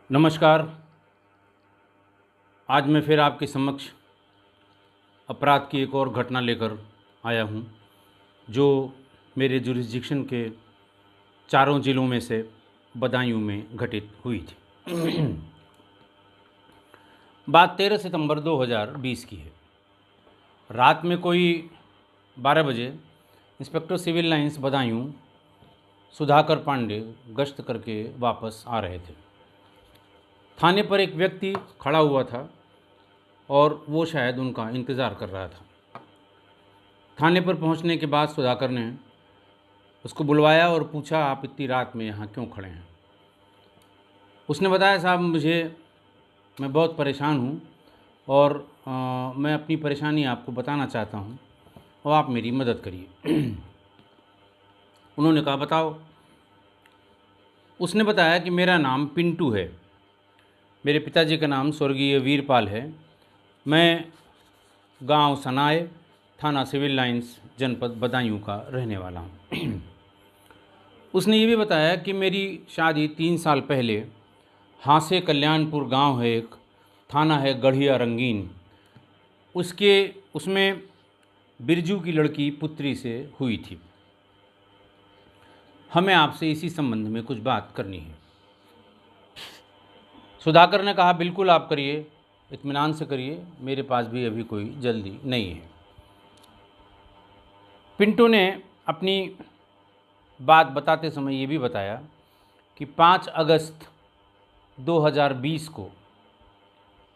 नमस्कार। आज मैं फिर आपके समक्ष अपराध की एक और घटना लेकर आया हूँ, जो मेरे जुरिस्डिक्शन के चारों ज़िलों में से बदायूं में घटित हुई थी। बात 13 सितंबर 2020 की है। रात में कोई 12 बजे inspector Civil Lines Budaun Sudhakar Pandey गश्त करके वापस आ रहे थे। थाने पर एक व्यक्ति खड़ा हुआ था और वो शायद उनका इंतज़ार कर रहा था। थाने पर पहुंचने के बाद सुधाकर ने उसको बुलवाया और पूछा, आप इतनी रात में यहाँ क्यों खड़े हैं? उसने बताया, साहब मैं बहुत परेशान हूँ और मैं अपनी परेशानी आपको बताना चाहता हूँ और आप मेरी मदद करिए। उन्होंने कहा, बताओ। उसने बताया कि मेरा नाम पिंटू है, मेरे पिताजी का नाम स्वर्गीय वीरपाल है, मैं गांव सनाए, थाना सिविल लाइंस, जनपद बदायूं का रहने वाला हूं। उसने ये भी बताया कि मेरी शादी 3 साल पहले हांसे कल्याणपुर गांव है, एक थाना है गढ़िया रंगीन, उसमें बिरजू की लड़की पुत्री से हुई थी। हमें आपसे इसी संबंध में कुछ बात करनी है। सुधाकर ने कहा, बिल्कुल आप करिए, इत्मीनान से करिए, मेरे पास भी अभी कोई जल्दी नहीं है। पिंटू ने अपनी बात बताते समय ये भी बताया कि 5 अगस्त 2020 को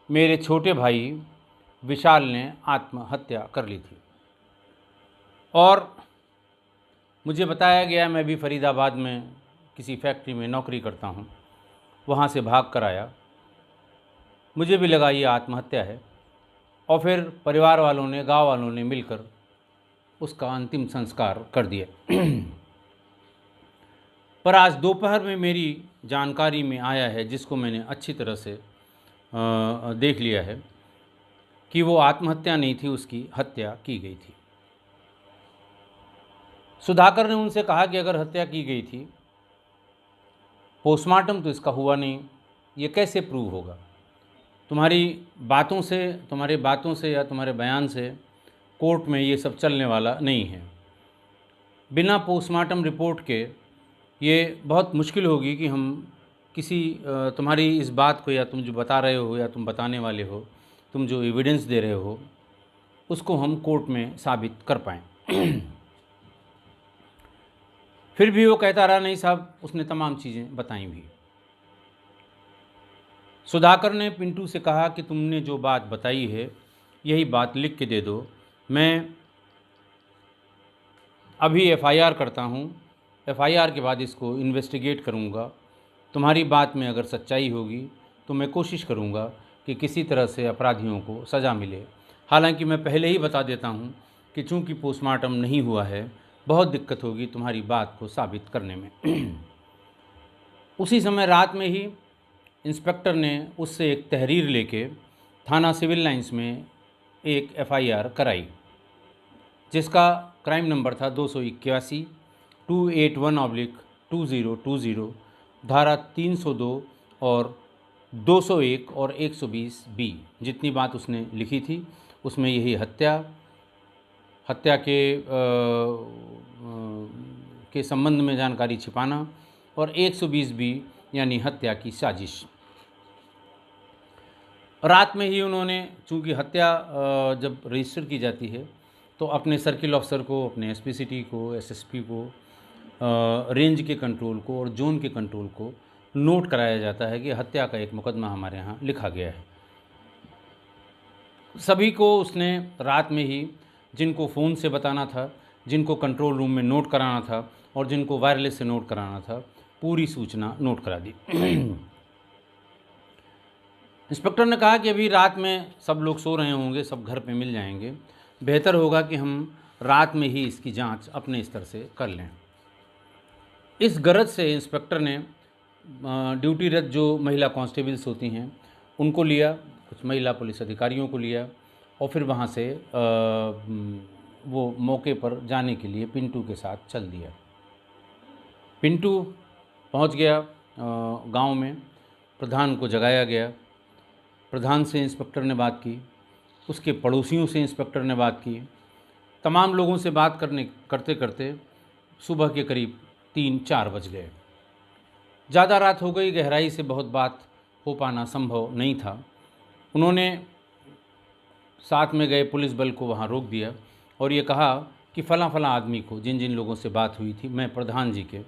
मेरे छोटे भाई विशाल ने आत्महत्या कर ली थी और मुझे बताया गया, मैं भी फरीदाबाद में किसी फैक्ट्री में नौकरी करता हूँ, वहाँ से भाग कर आया, मुझे भी लगा ये आत्महत्या है और फिर परिवार वालों ने, गांव वालों ने मिलकर उसका अंतिम संस्कार कर दिया। पर आज दोपहर में मेरी जानकारी में आया है, जिसको मैंने अच्छी तरह से देख लिया है, कि वो आत्महत्या नहीं थी, उसकी हत्या की गई थी। सुधाकर ने उनसे कहा कि अगर हत्या की गई थी, पोस्टमार्टम तो इसका हुआ नहीं, ये कैसे प्रूव होगा? तुम्हारी बातों से या तुम्हारे बयान से कोर्ट में ये सब चलने वाला नहीं है। बिना पोस्टमार्टम रिपोर्ट के ये बहुत मुश्किल होगी कि हम किसी तुम्हारी इस बात को, या तुम जो बता रहे हो या तुम बताने वाले हो, तुम जो एविडेंस दे रहे हो, उसको हम कोर्ट में साबित कर पाएँ। फिर भी वो कहता रहा, नहीं साहब, उसने तमाम चीज़ें बताई भी। सुधाकर ने पिंटू से कहा कि तुमने जो बात बताई है, यही बात लिख के दे दो, मैं अभी एफआईआर करता हूँ, एफआईआर के बाद इसको इन्वेस्टिगेट करूँगा। तुम्हारी बात में अगर सच्चाई होगी तो मैं कोशिश करूँगा कि किसी तरह से अपराधियों को सज़ा मिले। हालांकि मैं पहले ही बता देता हूँ कि चूँकि पोस्टमार्टम नहीं हुआ है, बहुत दिक्कत होगी तुम्हारी बात को साबित करने में। उसी समय रात में ही इंस्पेक्टर ने उससे एक तहरीर लेके थाना सिविल लाइंस में एक एफआईआर कराई, जिसका क्राइम नंबर था 281 281/2020, धारा 302 और 201 और 120B। जितनी बात उसने लिखी थी उसमें यही हत्या के संबंध में जानकारी छिपाना और 120B यानी हत्या की साजिश। रात में ही उन्होंने, चूँकि हत्या जब रजिस्टर की जाती है तो अपने सर्किल ऑफिसर को, अपने एसपी सिटी को, एसएसपी को, रेंज के कंट्रोल को और जोन के कंट्रोल को नोट कराया जाता है कि हत्या का एक मुकदमा हमारे यहाँ लिखा गया है। सभी को उसने रात में ही, जिनको फ़ोन से बताना था, जिनको कंट्रोल रूम में नोट कराना था और जिनको वायरलेस से नोट कराना था, पूरी सूचना नोट करा दी। इंस्पेक्टर ने कहा कि अभी रात में सब लोग सो रहे होंगे, सब घर पे मिल जाएंगे, बेहतर होगा कि हम रात में ही इसकी जांच अपने स्तर से कर लें। इस गरज से इंस्पेक्टर ने ड्यूटीरत जो महिला कांस्टेबल्स होती हैं उनको लिया, कुछ महिला पुलिस अधिकारियों को लिया और फिर वहाँ से वो मौके पर जाने के लिए पिंटू के साथ चल दिया। पिंटू पहुँच गया गांव में। प्रधान को जगाया गया। प्रधान से इंस्पेक्टर ने बात की, उसके पड़ोसियों से इंस्पेक्टर ने बात की। तमाम लोगों से बात करते करते सुबह के करीब 3-4 बज गए। ज़्यादा रात हो गई, गहराई से बहुत बात हो पाना संभव नहीं था। उन्होंने साथ में गए पुलिस बल को वहाँ रोक दिया और ये कहा कि फ़लाँ फ़लाँ आदमी को, जिन जिन लोगों से बात हुई थी, मैं प्रधान जी के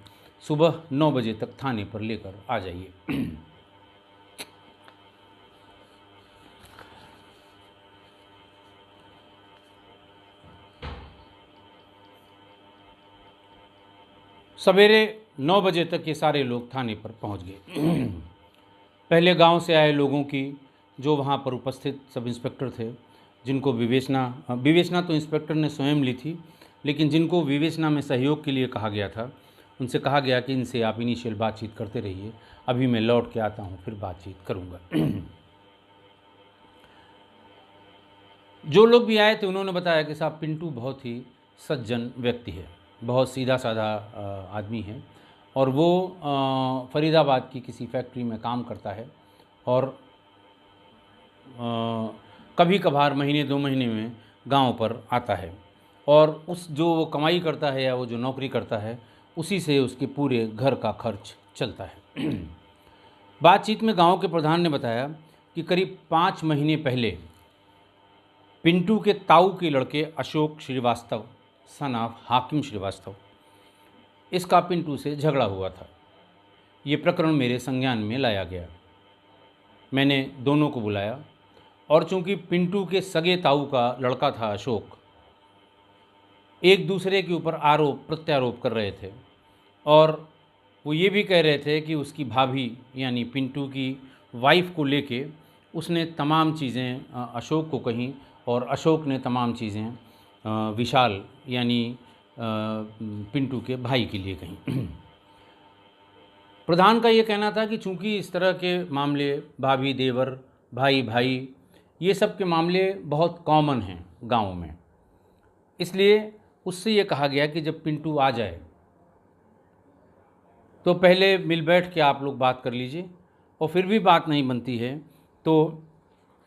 सुबह 9 बजे तक थाने पर लेकर आ जाइए। सवेरे 9 बजे तक ये सारे लोग थाने पर पहुंच गए। पहले गांव से आए लोगों की, जो वहां पर उपस्थित सब इंस्पेक्टर थे, जिनको विवेचना तो इंस्पेक्टर ने स्वयं ली थी, लेकिन जिनको विवेचना में सहयोग के लिए कहा गया था, उनसे कहा गया कि इनसे आप इनिशियल बातचीत करते रहिए, अभी मैं लौट के आता हूँ, फिर बातचीत करूँगा। जो लोग भी आए थे उन्होंने बताया कि साहब पिंटू बहुत ही सज्जन व्यक्ति है, बहुत सीधा साधा आदमी है और वो फरीदाबाद की किसी फैक्ट्री में काम करता है और कभी कभार महीने 2 महीने में गांव पर आता है और उस जो वो कमाई करता है या वो जो नौकरी करता है उसी से उसके पूरे घर का खर्च चलता है। बातचीत में गांव के प्रधान ने बताया कि करीब 5 महीने पहले पिंटू के ताऊ के लड़के अशोक श्रीवास्तव सन ऑफ हाकिम श्रीवास्तव, इसका पिंटू से झगड़ा हुआ था। ये प्रकरण मेरे संज्ञान में लाया गया। मैंने दोनों को बुलाया और चूंकि पिंटू के सगे ताऊ का लड़का था अशोक, एक दूसरे के ऊपर आरोप प्रत्यारोप कर रहे थे और वो ये भी कह रहे थे कि उसकी भाभी यानी पिंटू की वाइफ को लेके उसने तमाम चीज़ें अशोक को कहीं और अशोक ने तमाम चीज़ें विशाल यानी पिंटू के भाई के लिए कहीं। प्रधान का ये कहना था कि चूंकि इस तरह के मामले भाभी देवर भाई भाई ये सब के मामले बहुत कॉमन हैं गांव में, इसलिए उससे ये कहा गया कि जब पिंटू आ जाए तो पहले मिल बैठ के आप लोग बात कर लीजिए और फिर भी बात नहीं बनती है तो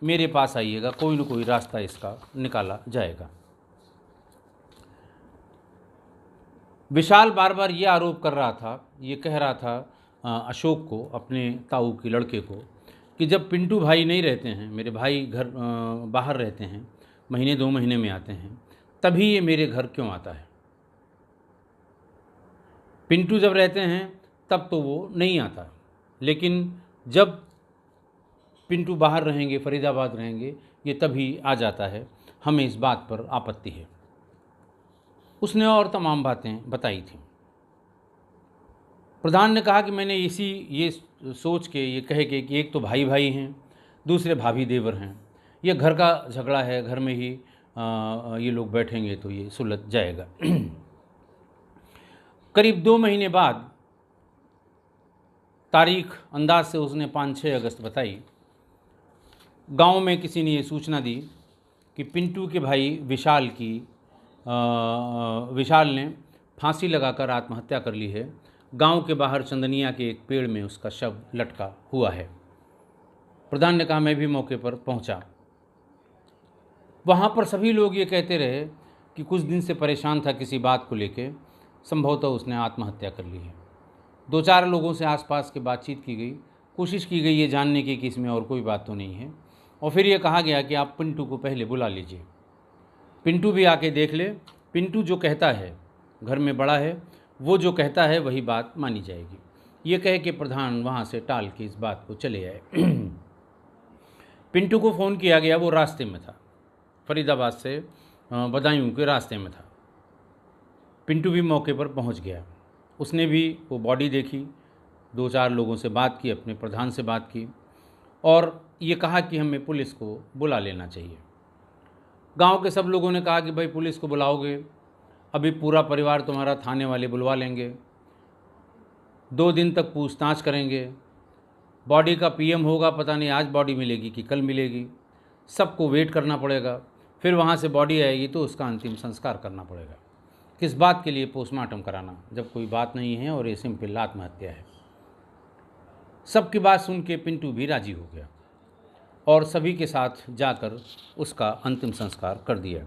मेरे पास आइएगा, कोई न कोई रास्ता इसका निकाला जाएगा। विशाल बार बार ये आरोप कर रहा था, ये कह रहा था अशोक को, अपने ताऊ के लड़के को, कि जब पिंटू भाई नहीं रहते हैं, मेरे भाई घर बाहर रहते हैं, महीने 2 महीने में आते हैं, तभी ये मेरे घर क्यों आता है। पिंटू जब रहते हैं तब तो वो नहीं आता, लेकिन जब पिंटू बाहर रहेंगे, फरीदाबाद रहेंगे, ये तभी आ जाता है, हमें इस बात पर आपत्ति है। उसने और तमाम बातें बताई थी। प्रधान ने कहा कि मैंने ये सोच के, ये कह के कि एक तो भाई भाई हैं, दूसरे भाभी देवर हैं, ये घर का झगड़ा है, घर में ही ये लोग बैठेंगे तो ये सुलझ जाएगा। करीब 2 महीने बाद, तारीख अंदाज से उसने 5-6 अगस्त बताई, गांव में किसी ने ये सूचना दी कि पिंटू के भाई विशाल ने फांसी लगाकर आत्महत्या कर ली है। गांव के बाहर चंदनिया के एक पेड़ में उसका शव लटका हुआ है। प्रधान ने कहा मैं भी मौके पर पहुंचा। वहाँ पर सभी लोग ये कहते रहे कि कुछ दिन से परेशान था किसी बात को लेके, संभवतः उसने आत्महत्या कर ली है। 2-4 लोगों से आसपास के बातचीत की गई, कोशिश की गई ये जानने की कि इसमें और कोई बात तो नहीं है, और फिर ये कहा गया कि आप पिंटू को पहले बुला लीजिए, पिंटू भी आके देख ले, पिंटू जो कहता है, घर में बड़ा है, वो जो कहता है वही बात मानी जाएगी। ये कह के प्रधान वहाँ से टाल के इस बात को चले आए। पिंटू को फ़ोन किया गया, वो रास्ते में था, फरीदाबाद से बदायूं के रास्ते में था। पिंटू भी मौके पर पहुँच गया, उसने भी वो बॉडी देखी, 2-4 लोगों से बात की, अपने प्रधान से बात की और ये कहा कि हमें पुलिस को बुला लेना चाहिए। गांव के सब लोगों ने कहा कि भाई पुलिस को बुलाओगे, अभी पूरा परिवार तुम्हारा थाने वाले बुलवा लेंगे, 2 दिन तक पूछताछ करेंगे, बॉडी का पीएम होगा, पता नहीं आज बॉडी मिलेगी कि कल मिलेगी, सबको वेट करना पड़ेगा, फिर वहाँ से बॉडी आएगी तो उसका अंतिम संस्कार करना पड़ेगा। किस बात के लिए पोस्टमार्टम कराना जब कोई बात नहीं है और ये सिंपल आत्महत्या है। सबकी बात सुन के पिंटू भी राजी हो गया और सभी के साथ जाकर उसका अंतिम संस्कार कर दिया।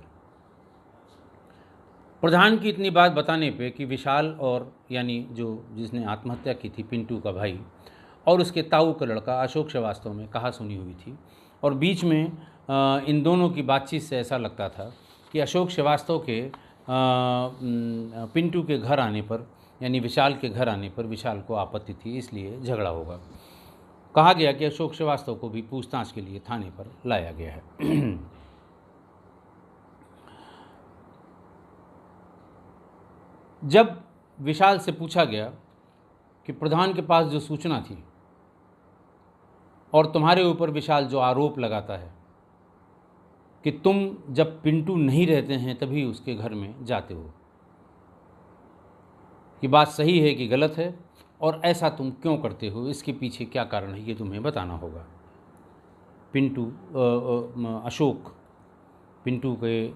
प्रधान की इतनी बात बताने पे कि विशाल और यानी जो जिसने आत्महत्या की थी पिंटू का भाई और उसके ताऊ का लड़का अशोक श्रीवास्तव में कहा सुनी हुई थी और बीच में इन दोनों की बातचीत से ऐसा लगता था कि अशोक श्रीवास्तव के पिंटू के घर आने पर यानी विशाल के घर आने पर विशाल को आपत्ति थी, इसलिए झगड़ा होगा। कहा गया कि अशोक श्रीवास्तव को भी पूछताछ के लिए थाने पर लाया गया है। जब विशाल से पूछा गया कि प्रधान के पास जो सूचना थी और तुम्हारे ऊपर विशाल जो आरोप लगाता है कि तुम जब पिंटू नहीं रहते हैं तभी उसके घर में जाते हो, ये बात सही है कि गलत है और ऐसा तुम क्यों करते हो, इसके पीछे क्या कारण है ये तुम्हें बताना होगा। अशोक पिंटू के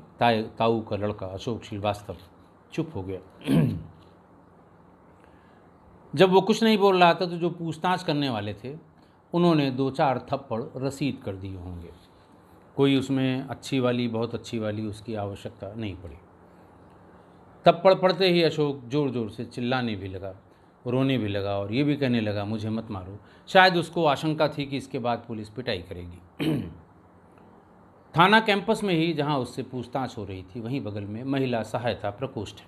ताऊ का लड़का अशोक श्रीवास्तव चुप हो गया। जब वो कुछ नहीं बोल रहा था तो जो पूछताछ करने वाले थे उन्होंने 2-4 थप्पड़ रसीद कर दिए होंगे। कोई उसमें अच्छी वाली बहुत अच्छी वाली उसकी आवश्यकता नहीं पड़ी। थप्पड़ पड़ते ही अशोक ज़ोर ज़ोर से चिल्लाने भी लगा, रोने भी लगा और ये भी कहने लगा मुझे मत मारो। शायद उसको आशंका थी कि इसके बाद पुलिस पिटाई करेगी। थाना कैंपस में ही जहां उससे पूछताछ हो रही थी वहीं बगल में महिला सहायता प्रकोष्ठ है।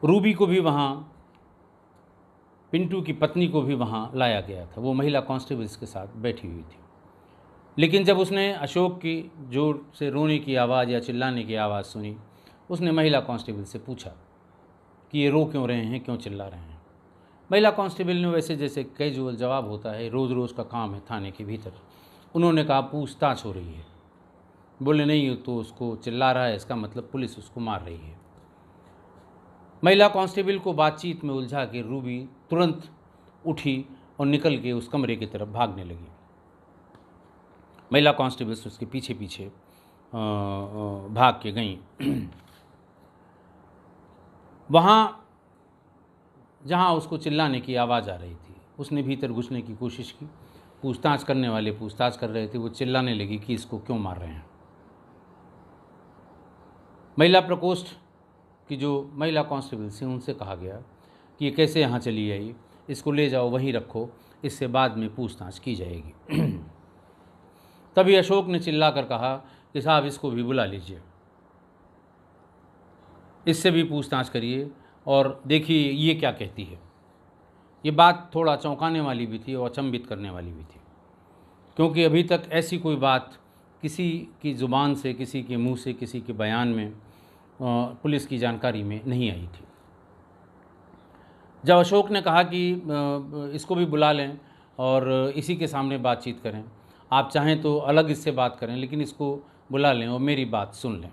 रूबी को भी वहां, पिंटू की पत्नी को भी वहां लाया गया था। वो महिला कांस्टेबल्स के साथ बैठी हुई थी। लेकिन जब उसने अशोक की जोर से रोने की आवाज़ या चिल्लाने की आवाज़ सुनी, उसने महिला कांस्टेबल से पूछा कि ये रो क्यों रहे हैं, क्यों चिल्ला रहे हैं। महिला कांस्टेबल ने वैसे जैसे कैजुअल जवाब होता है, रोज़ रोज़ का काम है थाने के भीतर, उन्होंने कहा पूछताछ हो रही है। बोले नहीं तो उसको चिल्ला रहा है, इसका मतलब पुलिस उसको मार रही है। महिला कांस्टेबल को बातचीत में उलझा के रूबी तुरंत उठी और निकल के उस कमरे की तरफ भागने लगी। महिला कांस्टेबल्स उसके पीछे पीछे भाग के गईं। वहाँ जहाँ उसको चिल्लाने की आवाज़ आ रही थी उसने भीतर घुसने की कोशिश की। पूछताछ करने वाले पूछताछ कर रहे थे, वो चिल्लाने लगी कि इसको क्यों मार रहे हैं। महिला प्रकोष्ठ की जो महिला कांस्टेबल थी उनसे कहा गया कि ये कैसे यहाँ चली आई, इसको ले जाओ वहीं रखो, इससे बाद में पूछताछ की जाएगी। तभी अशोक ने चिल्लाकर कहा कि साहब इसको भी बुला लीजिए, इससे भी पूछताछ करिए और देखिए ये क्या कहती है। ये बात थोड़ा चौंकाने वाली भी थी और अचंभित करने वाली भी थी, क्योंकि अभी तक ऐसी कोई बात किसी की ज़ुबान से, किसी के मुंह से, किसी के बयान में पुलिस की जानकारी में नहीं आई थी। जब अशोक ने कहा कि इसको भी बुला लें और इसी के सामने बातचीत करें, आप चाहें तो अलग इससे बात करें लेकिन इसको बुला लें और मेरी बात सुन लें,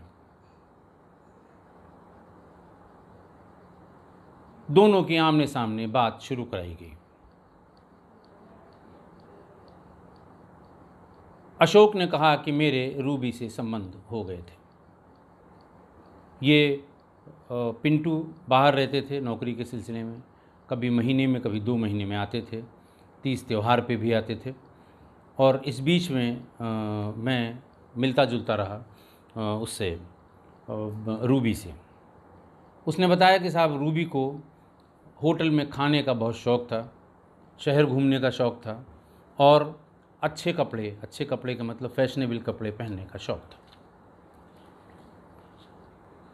दोनों की आमने सामने बात शुरू कराई गई। अशोक ने कहा कि मेरे रूबी से संबंध हो गए थे। ये पिंटू बाहर रहते थे नौकरी के सिलसिले में, कभी महीने में कभी 2 महीने में आते थे, 30 त्यौहार पे भी आते थे और इस बीच में मैं मिलता जुलता रहा उससे, रूबी से। उसने बताया कि साहब रूबी को होटल में खाने का बहुत शौक़ था, शहर घूमने का शौक़ था और अच्छे कपड़े का मतलब फैशनेबल कपड़े पहनने का शौक़ था।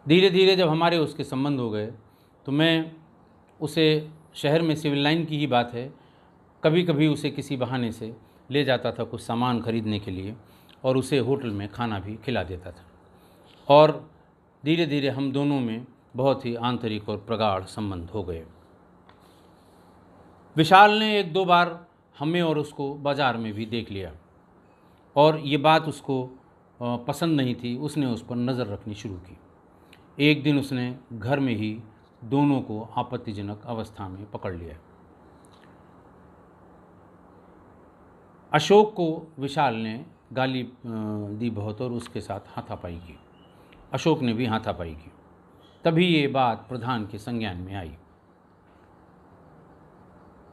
धीरे धीरे जब हमारे उसके संबंध हो गए तो मैं उसे, शहर में सिविल लाइन की ही बात है, कभी कभी उसे किसी बहाने से ले जाता था कुछ सामान खरीदने के लिए और उसे होटल में खाना भी खिला देता था और धीरे धीरे हम दोनों में बहुत ही आंतरिक और प्रगाढ़ संबंध हो गए। विशाल ने 1-2 बार हमें और उसको बाज़ार में भी देख लिया और ये बात उसको पसंद नहीं थी। उसने उस पर नज़र रखनी शुरू की। एक दिन उसने घर में ही दोनों को आपत्तिजनक अवस्था में पकड़ लिया। अशोक को विशाल ने गाली दी बहुत और उसके साथ हाथापाई की। अशोक ने भी हाथापाई की। तभी ये बात प्रधान के संज्ञान में आई।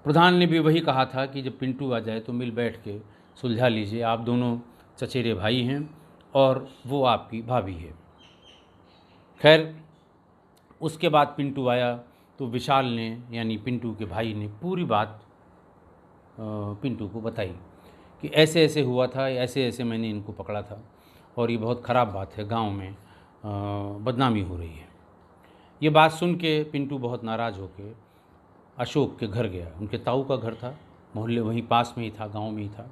प्रधान ने भी वही कहा था कि जब पिंटू आ जाए तो मिल बैठ के सुलझा लीजिए, आप दोनों चचेरे भाई हैं और वो आपकी भाभी है। खैर उसके बाद पिंटू आया तो विशाल ने यानी पिंटू के भाई ने पूरी बात पिंटू को बताई कि ऐसे ऐसे हुआ था, ऐसे ऐसे मैंने इनको पकड़ा था और ये बहुत ख़राब बात है, गांव में बदनामी हो रही है। ये बात सुन के पिंटू बहुत नाराज़ होके अशोक के घर गया। उनके ताऊ का घर था, मोहल्ले वहीं पास में ही था, गांव में ही था।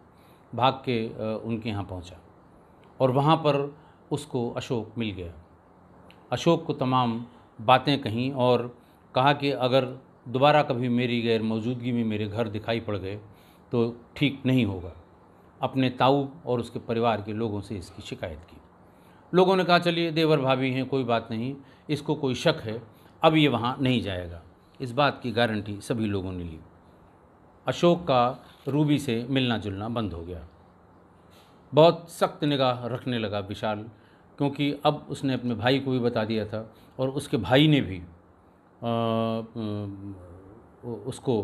भाग के उनके यहाँ पहुँचा और वहाँ पर उसको अशोक मिल गया। अशोक को तमाम बातें कहीं और कहा कि अगर दोबारा कभी मेरी गैर मौजूदगी में मेरे घर दिखाई पड़ गए तो ठीक नहीं होगा। अपने ताऊ और उसके परिवार के लोगों से इसकी शिकायत की। लोगों ने कहा चलिए देवर भाभी हैं, कोई बात नहीं, इसको कोई शक है, अब ये वहाँ नहीं जाएगा। इस बात की गारंटी सभी लोगों ने ली। अशोक का रूबी से मिलना जुलना बंद हो गया। बहुत सख्त निगाह रखने लगा विशाल, क्योंकि अब उसने अपने भाई को भी बता दिया था और उसके भाई ने भी उसको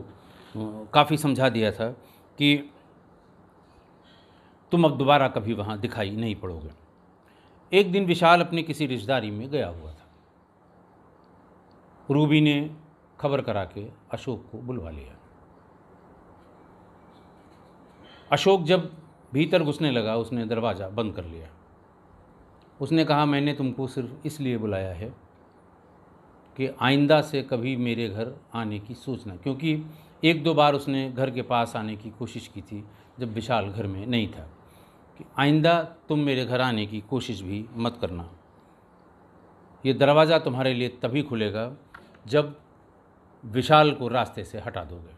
काफ़ी समझा दिया था कि तुम अब दोबारा कभी वहाँ दिखाई नहीं पड़ोगे। एक दिन विशाल अपनी किसी रिश्तेदारी में गया हुआ था। रूबी ने खबर करा के अशोक को बुलवा लिया। अशोक जब भीतर घुसने लगा उसने दरवाज़ा बंद कर लिया। उसने कहा मैंने तुमको सिर्फ इसलिए बुलाया है कि आइंदा से कभी मेरे घर आने की सोचना, क्योंकि एक दो बार उसने घर के पास आने की कोशिश की थी जब विशाल घर में नहीं था, कि आइंदा तुम मेरे घर आने की कोशिश भी मत करना। ये दरवाज़ा तुम्हारे लिए तभी खुलेगा जब विशाल को रास्ते से हटा दोगे।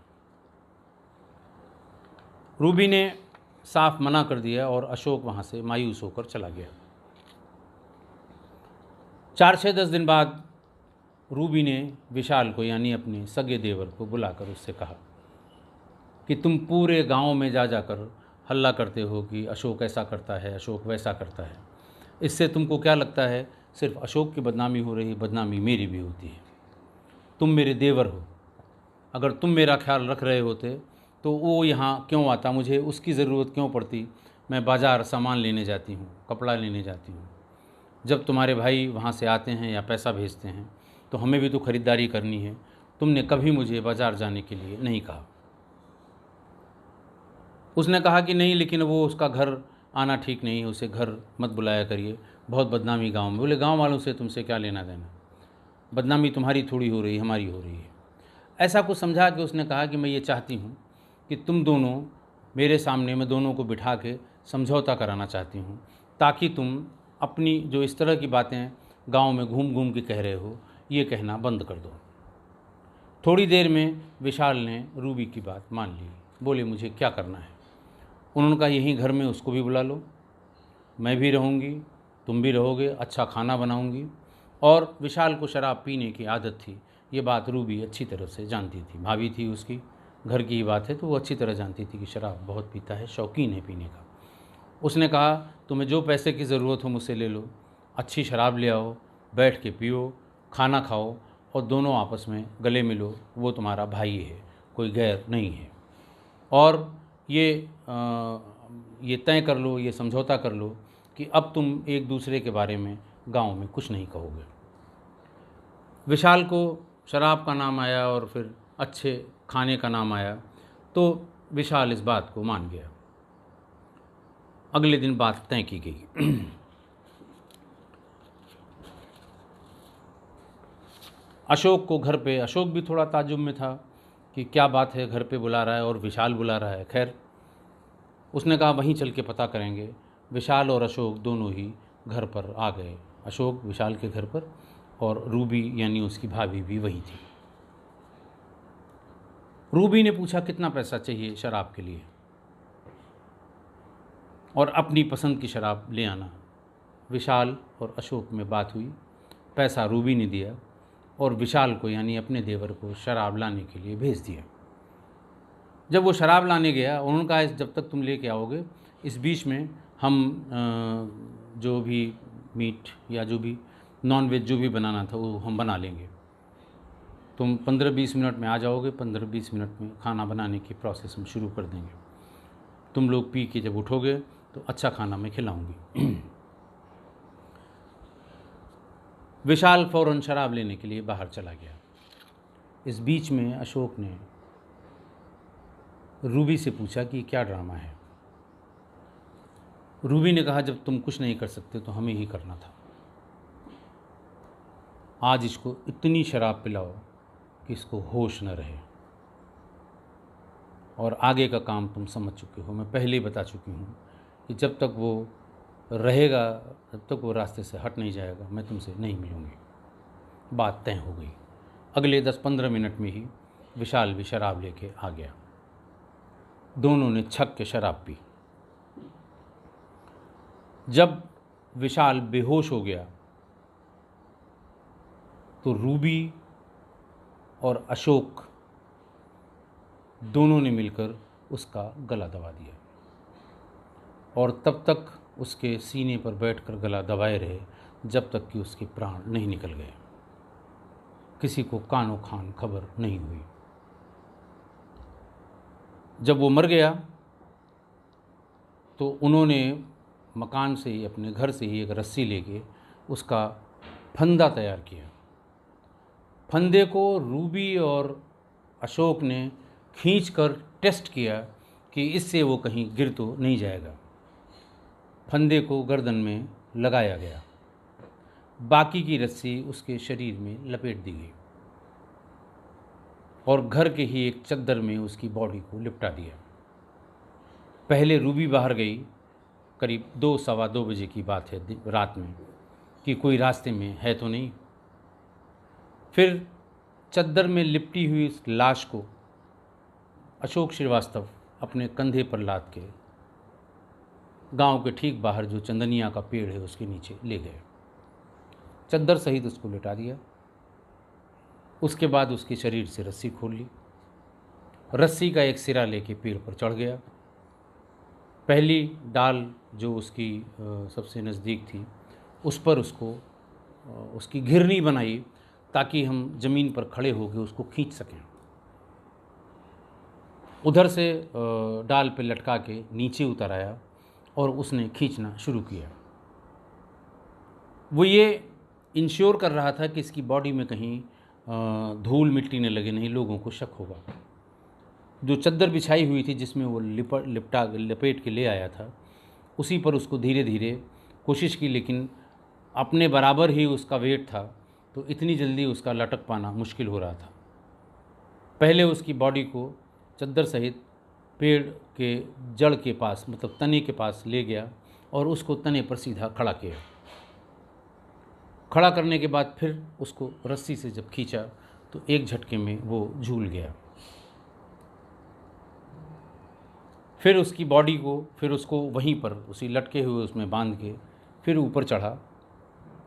रूबी ने साफ मना कर दिया और अशोक वहाँ से मायूस होकर चला गया। 4-6-10 दिन बाद रूबी ने विशाल को यानी अपने सगे देवर को बुलाकर उससे कहा कि तुम पूरे गांव में जा जाकर हल्ला करते हो कि अशोक ऐसा करता है, अशोक वैसा करता है। इससे तुमको क्या लगता है सिर्फ अशोक की बदनामी हो रही, बदनामी मेरी भी होती है। तुम मेरे देवर हो, अगर तुम मेरा ख्याल रख रहे होते तो वो यहाँ क्यों आता, मुझे उसकी ज़रूरत क्यों पड़ती। मैं बाज़ार सामान लेने जाती हूँ, कपड़ा लेने जाती हूँ। जब तुम्हारे भाई वहाँ से आते हैं या पैसा भेजते हैं तो हमें भी तो ख़रीदारी करनी है। तुमने कभी मुझे बाज़ार जाने के लिए नहीं कहा। उसने कहा कि नहीं, लेकिन वो उसका घर आना ठीक नहीं है, उसे घर मत बुलाया करिए, बहुत बदनामी गांव में। बोले गांव वालों से तुमसे क्या लेना देना, बदनामी तुम्हारी थोड़ी हो रही है, हमारी हो रही है। ऐसा कुछ समझा कि उसने कहा कि मैं ये चाहती हूँ कि तुम दोनों मेरे सामने, मैं दोनों को बिठा के समझौता कराना चाहती हूँ, ताकि तुम अपनी जो इस तरह की बातें गांव में घूम घूम के कह रहे हो ये कहना बंद कर दो। थोड़ी देर में विशाल ने रूबी की बात मान ली। बोले मुझे क्या करना है। उन्होंने कहा यहीं घर में उसको भी बुला लो, मैं भी रहूँगी, तुम भी रहोगे, अच्छा खाना बनाऊँगी। और विशाल को शराब पीने की आदत थी, ये बात रूबी अच्छी तरह से जानती थी। भाभी थी उसकी, घर की ही बात है तो वो अच्छी तरह जानती थी कि शराब बहुत पीता है, शौकीन है पीने का। उसने कहा तुम्हें जो पैसे की ज़रूरत हो मुझसे ले लो, अच्छी शराब ले आओ, बैठ के पियो, खाना खाओ और दोनों आपस में गले मिलो, वो तुम्हारा भाई है, कोई गैर नहीं है। और ये तय कर लो, ये समझौता कर लो कि अब तुम एक दूसरे के बारे में गांव में कुछ नहीं कहोगे। विशाल को शराब का नाम आया और फिर अच्छे खाने का नाम आया तो विशाल इस बात को मान गया। अगले दिन बात तय की गई। अशोक को घर पे, अशोक भी थोड़ा ताज्जुब में था कि क्या बात है, घर पे बुला रहा है और विशाल बुला रहा है। खैर उसने कहा वहीं चल के पता करेंगे। विशाल और अशोक दोनों ही घर पर आ गए। अशोक विशाल के घर पर और रूबी यानी उसकी भाभी भी वही थी। रूबी ने पूछा कितना पैसा चाहिए शराब के लिए और अपनी पसंद की शराब ले आना। विशाल और अशोक में बात हुई, पैसा रूबी ने दिया और विशाल को यानी अपने देवर को शराब लाने के लिए भेज दिया। जब वो शराब लाने गया उन्होंने कहा जब तक तुम लेके आओगे इस बीच में हम जो भी मीट या जो भी नॉन वेज जो भी बनाना था वो हम बना लेंगे। तुम 15-20 मिनट में आ जाओगे, 15-20 मिनट में खाना बनाने की प्रोसेस हम शुरू कर देंगे। तुम लोग पी के जब उठोगे तो अच्छा खाना मैं खिलाऊंगी। विशाल फ़ौरन शराब लेने के लिए बाहर चला गया। इस बीच में अशोक ने रूबी से पूछा कि क्या ड्रामा है। रूबी ने कहा, जब तुम कुछ नहीं कर सकते तो हमें ही करना था। आज इसको इतनी शराब पिलाओ कि इसको होश न रहे, और आगे का काम तुम समझ चुके हो। मैं पहले ही बता चुकी हूँ कि जब तक वो रहेगा तब तक वो रास्ते से हट नहीं जाएगा, मैं तुमसे नहीं मिलूँगी। बात तय हो गई। अगले 10-15 मिनट में ही विशाल भी शराब लेके आ गया। दोनों ने छक के शराब पी। जब विशाल बेहोश हो गया तो रूबी और अशोक दोनों ने मिलकर उसका गला दबा दिया, और तब तक उसके सीने पर बैठकर गला दबाए रहे जब तक कि उसके प्राण नहीं निकल गए। किसी को कानो खान खबर नहीं हुई। जब वो मर गया तो उन्होंने मकान से ही, अपने घर से ही एक रस्सी लेके उसका फंदा तैयार किया। फंदे को रूबी और अशोक ने खींचकर टेस्ट किया कि इससे वो कहीं गिर तो नहीं जाएगा। फंदे को गर्दन में लगाया गया, बाकी की रस्सी उसके शरीर में लपेट दी गई और घर के ही एक चद्दर में उसकी बॉडी को लिपटा दिया। पहले रूबी बाहर गई, करीब 2-2:15 बजे की बात है रात में, कि कोई रास्ते में है तो नहीं। फिर चद्दर में लिपटी हुई इस लाश को अशोक श्रीवास्तव अपने कंधे पर लाद के गांव के ठीक बाहर जो चंदनिया का पेड़ है उसके नीचे ले गए। चद्दर सहित उसको लिटा दिया। उसके बाद उसके शरीर से रस्सी खोल ली। रस्सी का एक सिरा लेके पेड़ पर चढ़ गया। पहली डाल जो उसकी सबसे नज़दीक थी उस पर उसको उसकी घिरनी बनाई ताकि हम ज़मीन पर खड़े होकर उसको खींच सकें। उधर से डाल पे लटका के नीचे उतर आया और उसने खींचना शुरू किया। वो ये इंश्योर कर रहा था कि इसकी बॉडी में कहीं धूल मिट्टी न लगे, नहीं लोगों को शक होगा। जो चद्दर बिछाई हुई थी जिसमें वो लपेट के ले आया था, उसी पर उसको धीरे धीरे कोशिश की, लेकिन अपने बराबर ही उसका वेट था तो इतनी जल्दी उसका लटक पाना मुश्किल हो रहा था। पहले उसकी बॉडी को चद्दर सहित पेड़ के जड़ के पास, मतलब तने के पास ले गया और उसको तने पर सीधा खड़ा किया। खड़ा करने के बाद फिर उसको रस्सी से जब खींचा तो एक झटके में वो झूल गया। फिर उसकी बॉडी को, फिर उसको वहीं पर उसी लटके हुए उसमें बांध के फिर ऊपर चढ़ा,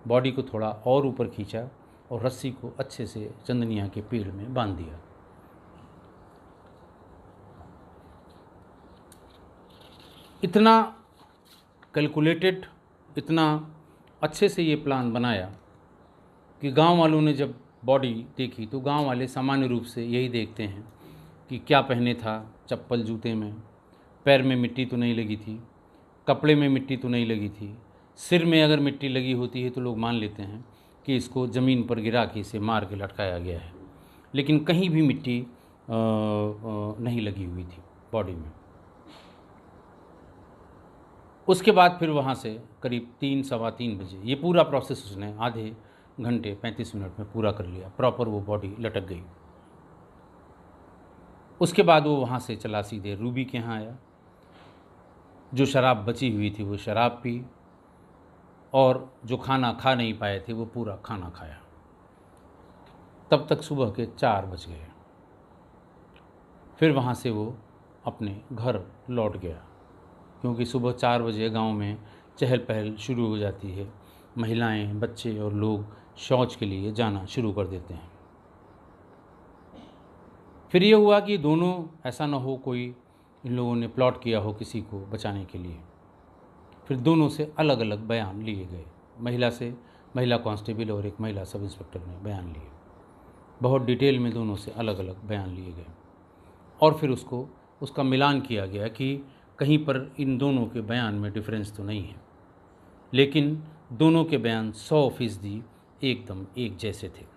बॉडी को थोड़ा और ऊपर खींचा और रस्सी को अच्छे से चंदनिया के पेड़ में बांध दिया। इतना कैलकुलेटेड, इतना अच्छे से ये प्लान बनाया कि गांव वालों ने जब बॉडी देखी तो गांव वाले सामान्य रूप से यही देखते हैं कि क्या पहने था, चप्पल जूते में, पैर में मिट्टी तो नहीं लगी थी, कपड़े में मिट्टी तो नहीं लगी थी। सिर में अगर मिट्टी लगी होती है तो लोग मान लेते हैं कि इसको ज़मीन पर गिरा के इसे मार के लटकाया गया है, लेकिन कहीं भी मिट्टी नहीं लगी हुई थी बॉडी में। उसके बाद फिर वहाँ से करीब 3-3:15 बजे ये पूरा प्रोसेस उसने आधे घंटे 35 मिनट में पूरा कर लिया। प्रॉपर वो बॉडी लटक गई। उसके बाद वो वहाँ से चला सीधे रूबी के यहाँ आया। जो शराब बची हुई थी वो शराब पी, और जो खाना खा नहीं पाए थे वो पूरा खाना खाया। तब तक सुबह के 4 बज गए। फिर वहाँ से वो अपने घर लौट गया, क्योंकि सुबह 4 बजे गांव में चहल पहल शुरू हो जाती है। महिलाएं, बच्चे और लोग शौच के लिए जाना शुरू कर देते हैं। फिर ये हुआ कि दोनों, ऐसा ना हो कोई इन लोगों ने प्लॉट किया हो किसी को बचाने के लिए। फिर दोनों से अलग अलग बयान लिए गए। महिला कांस्टेबल और एक महिला सब इंस्पेक्टर ने बयान लिए। बहुत डिटेल में दोनों से अलग अलग बयान लिए गए और फिर उसका मिलान किया गया कि कहीं पर इन दोनों के बयान में डिफरेंस तो नहीं है, लेकिन दोनों के बयान 100% एकदम एक जैसे थे।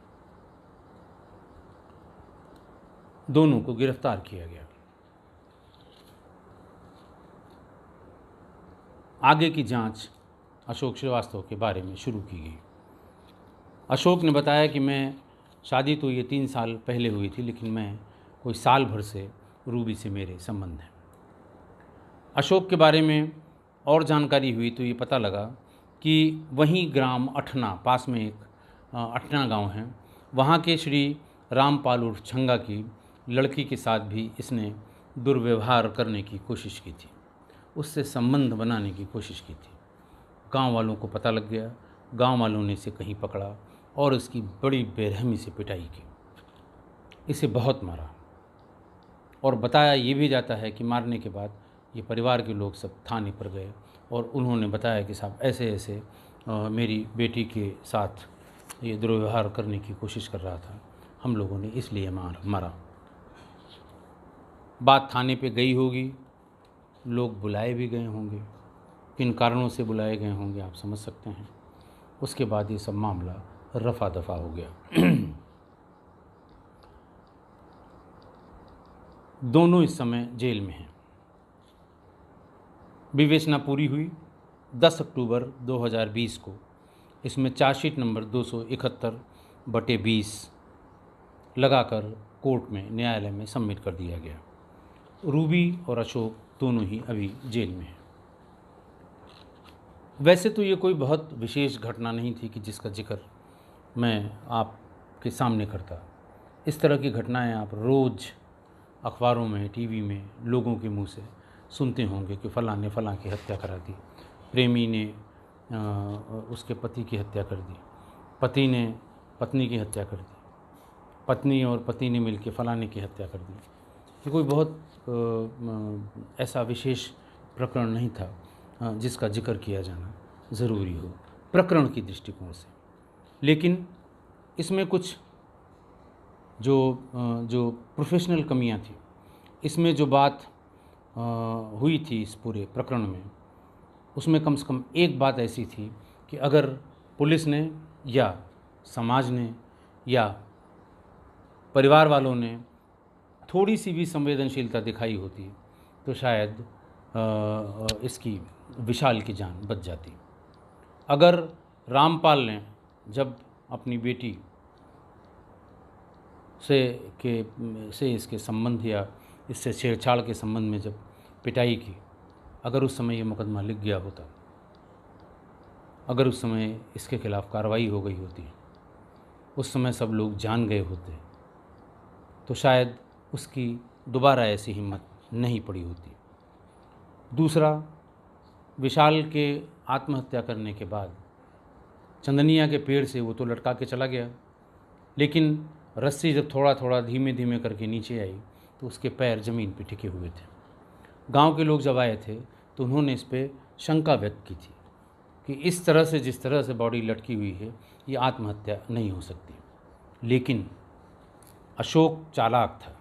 दोनों को गिरफ्तार किया गया। आगे की जांच अशोक श्रीवास्तव के बारे में शुरू की गई। अशोक ने बताया कि मैं शादी तो ये 3 साल पहले हुई थी, लेकिन मैं कोई साल भर से रूबी से मेरे संबंध हैं। अशोक के बारे में और जानकारी हुई तो ये पता लगा कि वहीं ग्राम अठना, पास में एक अठना गांव है, वहाँ के श्री रामपाल उर्फ छंगा की लड़की के साथ भी इसने दुर्व्यवहार करने की कोशिश की थी, उससे संबंध बनाने की कोशिश की थी। गांव वालों को पता लग गया, गांव वालों ने इसे कहीं पकड़ा और इसकी बड़ी बेरहमी से पिटाई की। इसे बहुत मारा और बताया ये भी जाता है कि मारने के बाद ये परिवार के लोग सब थाने पर गए और उन्होंने बताया कि साहब ऐसे ऐसे मेरी बेटी के साथ ये दुर्व्यवहार करने की कोशिश कर रहा था, हम लोगों ने इसलिए मारा। बात थाने पे गई होगी, लोग बुलाए भी गए होंगे, किन कारणों से बुलाए गए होंगे आप समझ सकते हैं। उसके बाद ये सब मामला रफा दफा हो गया। दोनों इस समय जेल में हैं। विवेचना पूरी हुई 10 अक्टूबर 2020 को। इसमें चार्जशीट नंबर 271/20 लगाकर कोर्ट में, न्यायालय में सबमिट कर दिया गया। रूबी और अशोक दोनों ही अभी जेल में हैं। वैसे तो ये कोई बहुत विशेष घटना नहीं थी कि जिसका जिक्र मैं आपके सामने करता। इस तरह की घटनाएं आप रोज़ अखबारों में, टीवी में लोगों के मुंह से सुनते होंगे कि फ़लाँ ने फ़लाँ की हत्या करा दी, प्रेमी ने उसके पति की हत्या कर दी, पति ने पत्नी की हत्या कर दी, पत्नी और पति ने मिलकर फ़लाने की हत्या कर दी। ये कोई बहुत ऐसा विशेष प्रकरण नहीं था जिसका जिक्र किया जाना ज़रूरी हो प्रकरण की दृष्टिकोण से। लेकिन इसमें कुछ जो प्रोफेशनल कमियां थी, इसमें जो बात हुई थी इस पूरे प्रकरण में, उसमें कम से कम एक बात ऐसी थी कि अगर पुलिस ने या समाज ने या परिवार वालों ने थोड़ी सी भी संवेदनशीलता दिखाई होती तो शायद इसकी विशाल की जान बच जाती। अगर रामपाल ने जब अपनी बेटी से इसके संबंध या इससे छेड़छाड़ के संबंध में जब पिटाई की, अगर उस समय ये मुकदमा लिख गया होता, अगर उस समय इसके खिलाफ़ कार्रवाई हो गई होती, उस समय सब लोग जान गए होते, तो शायद उसकी दोबारा ऐसी हिम्मत नहीं पड़ी होती। दूसरा, विशाल के आत्महत्या करने के बाद चंदनिया के पेड़ से वो तो लटका के चला गया, लेकिन रस्सी जब थोड़ा थोड़ा धीमे धीमे करके नीचे आई तो उसके पैर ज़मीन पे टिके हुए थे। गांव के लोग जब आए थे तो उन्होंने इस पे शंका व्यक्त की थी कि इस तरह से, जिस तरह से बॉडी लटकी हुई है, ये आत्महत्या नहीं हो सकती। लेकिन अशोक चालाक था,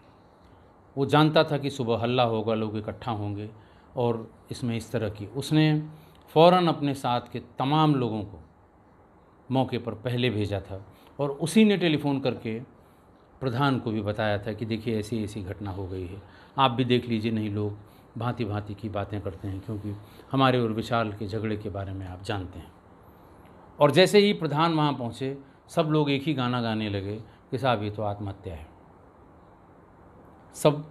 वो जानता था कि सुबह हल्ला होगा, लोग इकट्ठा होंगे और इसमें इस तरह की, उसने फ़ौरन अपने साथ के तमाम लोगों को मौके पर पहले भेजा था और उसी ने टेलीफ़ोन करके प्रधान को भी बताया था कि देखिए ऐसी ऐसी घटना हो गई है, आप भी देख लीजिए, नहीं लोग भांति भांति की बातें करते हैं, क्योंकि हमारे और विशाल के झगड़े के बारे में आप जानते हैं। और जैसे ही प्रधान वहाँ पहुँचे, सब लोग एक ही गाना गाने लगे कि साहब ये तो आत्महत्या है। सब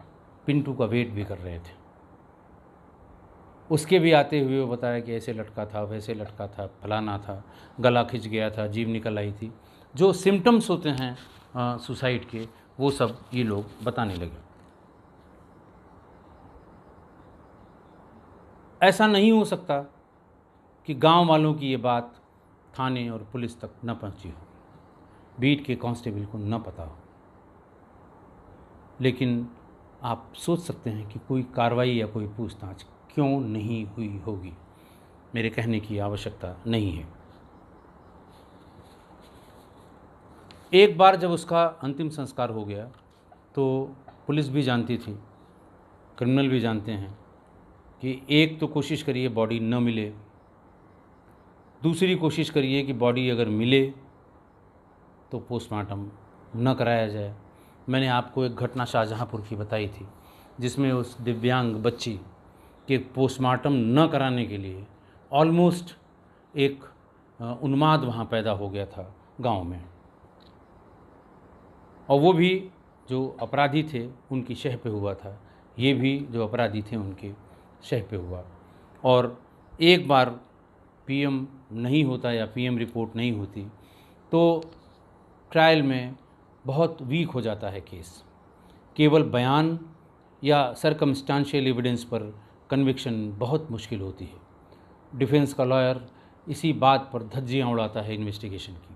पिंटू का वेट भी कर रहे थे। उसके भी आते हुए वो बताया कि ऐसे लटका था, वैसे लटका था, फलाना था, गला खिंच गया था, जीभ निकल आई थी। जो सिम्टम्स होते हैं सुसाइड के, वो सब ये लोग बताने लगे। ऐसा नहीं हो सकता कि गांव वालों की ये बात थाने और पुलिस तक न पहुंची हो, बीट के कांस्टेबल को न पता हो। लेकिन आप सोच सकते हैं कि कोई कार्रवाई या कोई पूछताछ क्यों नहीं हुई होगी। मेरे कहने की आवश्यकता नहीं है। एक बार जब उसका अंतिम संस्कार हो गया तो पुलिस भी जानती थी, क्रिमिनल भी जानते हैं कि एक तो कोशिश करिए बॉडी न मिले, दूसरी कोशिश करिए कि बॉडी अगर मिले तो पोस्टमार्टम न कराया जाए। मैंने आपको एक घटना शाहजहाँपुर की बताई थी जिसमें उस दिव्यांग बच्ची के पोस्टमार्टम न कराने के लिए ऑलमोस्ट एक उन्माद वहाँ पैदा हो गया था गांव में, और वो भी जो अपराधी थे उनकी शह पे हुआ था, ये भी जो अपराधी थे उनके शह पे हुआ। और एक बार पीएम नहीं होता या पीएम रिपोर्ट नहीं होती तो ट्रायल में बहुत वीक हो जाता है केस। केवल बयान या सरकमस्टांशियल एविडेंस पर कन्विक्शन बहुत मुश्किल होती है। डिफेंस का लॉयर इसी बात पर धज्जियाँ उड़ाता है इन्वेस्टिगेशन की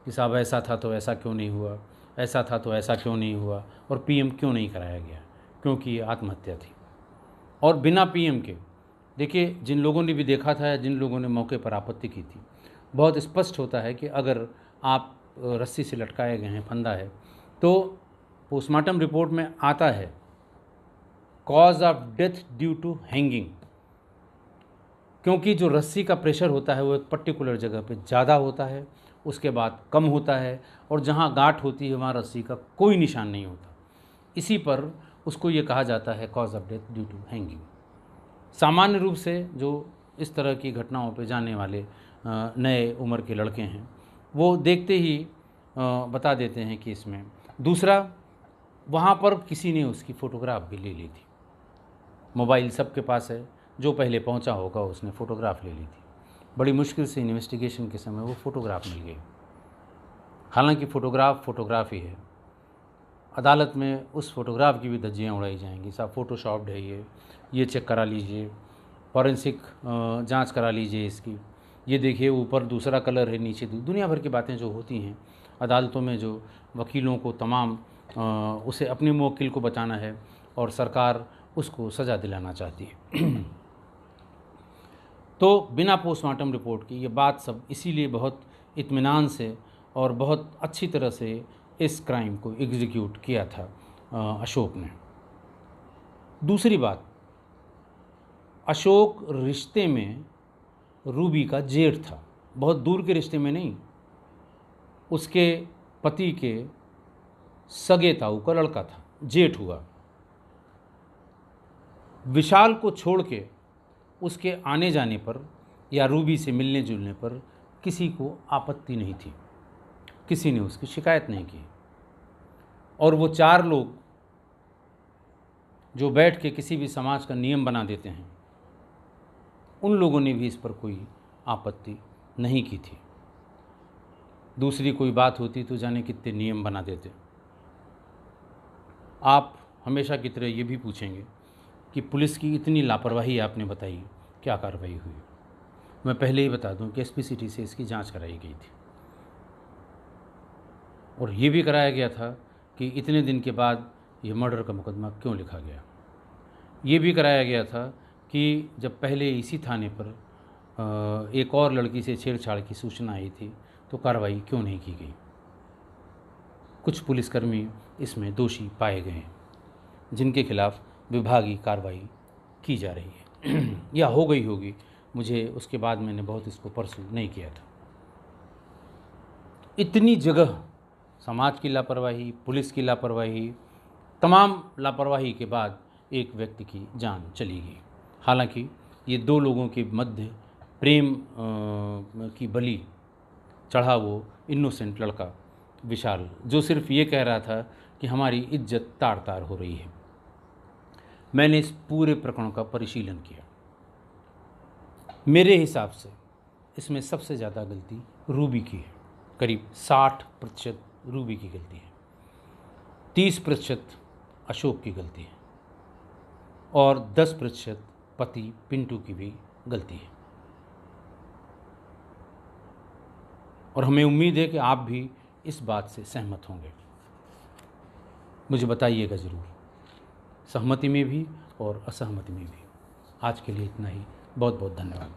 कि साहब ऐसा था तो ऐसा क्यों नहीं हुआ, ऐसा था तो ऐसा क्यों नहीं हुआ, और पीएम क्यों नहीं कराया गया, क्योंकि ये आत्महत्या थी। और बिना पीएम के देखिए, जिन लोगों ने भी देखा था या जिन लोगों ने मौके पर आपत्ति की थी, बहुत स्पष्ट होता है कि अगर आप रस्सी से लटकाए गए हैं, फंदा है, तो पोस्टमार्टम रिपोर्ट में आता है cause of death due to hanging, क्योंकि जो रस्सी का प्रेशर होता है वो एक पर्टिकुलर जगह पे ज़्यादा होता है, उसके बाद कम होता है, और जहाँ गांठ होती है वहाँ रस्सी का कोई निशान नहीं होता। इसी पर उसको ये कहा जाता है cause of death due to hanging. सामान्य रूप से जो इस तरह की घटनाओं पे जाने वाले नए उम्र के लड़के हैं वो देखते ही बता देते हैं कि इसमें। दूसरा, वहाँ पर किसी ने उसकी फ़ोटोग्राफ भी ले ली थी, मोबाइल सबके पास है, जो पहले पहुँचा होगा उसने फ़ोटोग्राफ ले ली थी। बड़ी मुश्किल से इन्वेस्टिगेशन के समय वो फ़ोटोग्राफ मिल गई। हालांकि फ़ोटोग्राफ ही है। अदालत में उस फ़ोटोग्राफ की भी धज्जियाँ उड़ाई जाएंगी, साहब फ़ोटोशॉप्ड है ये चेक करा लीजिए, फॉरेंसिक जांच करा लीजिए इसकी, ये देखिए ऊपर दूसरा कलर है, नीचे दुनिया भर की बातें जो होती हैं अदालतों में, जो वकीलों को तमाम उसे अपने मुवक्किल को बचाना है और सरकार उसको सज़ा दिलाना चाहती है। तो बिना पोस्टमार्टम रिपोर्ट की ये बात सब इसीलिए बहुत इत्मीनान से और बहुत अच्छी तरह से इस क्राइम को एग्जीक्यूट किया था अशोक ने। दूसरी बात, अशोक रिश्ते में रूबी का जेठ था, बहुत दूर के रिश्ते में नहीं, उसके पति के सगे ताऊ का लड़का था, जेठ हुआ। विशाल को छोड़ के उसके आने जाने पर या रूबी से मिलने जुलने पर किसी को आपत्ति नहीं थी, किसी ने उसकी शिकायत नहीं की। और वो चार लोग जो बैठ के किसी भी समाज का नियम बना देते हैं, उन लोगों ने भी इस पर कोई आपत्ति नहीं की थी। दूसरी कोई बात होती तो जाने कितने नियम बना देते। आप हमेशा की तरह ये भी पूछेंगे कि पुलिस की इतनी लापरवाही आपने बताई, क्या कार्रवाई हुई? मैं पहले ही बता दूं कि एसपी सिटी से इसकी जांच कराई गई थी, और ये भी कराया गया था कि इतने दिन के बाद ये मर्डर का मुकदमा क्यों लिखा गया। ये भी कराया गया था कि जब पहले इसी थाने पर एक और लड़की से छेड़छाड़ की सूचना आई थी तो कार्रवाई क्यों नहीं की गई। कुछ पुलिसकर्मी इसमें दोषी पाए गए हैं जिनके खिलाफ विभागीय कार्रवाई की जा रही है या हो गई होगी, मुझे उसके बाद मैंने बहुत इसको परसू नहीं किया था। इतनी जगह समाज की लापरवाही, पुलिस की लापरवाही, तमाम लापरवाही के बाद एक व्यक्ति की जान चली गई। हालांकि ये दो लोगों के मध्य प्रेम की बलि चढ़ा वो इनोसेंट लड़का विशाल, जो सिर्फ ये कह रहा था कि हमारी इज्जत तार तार हो रही है। मैंने इस पूरे प्रकरण का परिशीलन किया। मेरे हिसाब से इसमें सबसे ज़्यादा गलती रूबी की है, करीब 60% रूबी की गलती है, 30% अशोक की गलती है और 10% पति पिंटू की भी गलती है। और हमें उम्मीद है कि आप भी इस बात से सहमत होंगे। मुझे बताइएगा ज़रूर, सहमति में भी और असहमति में भी। आज के लिए इतना ही। बहुत बहुत धन्यवाद।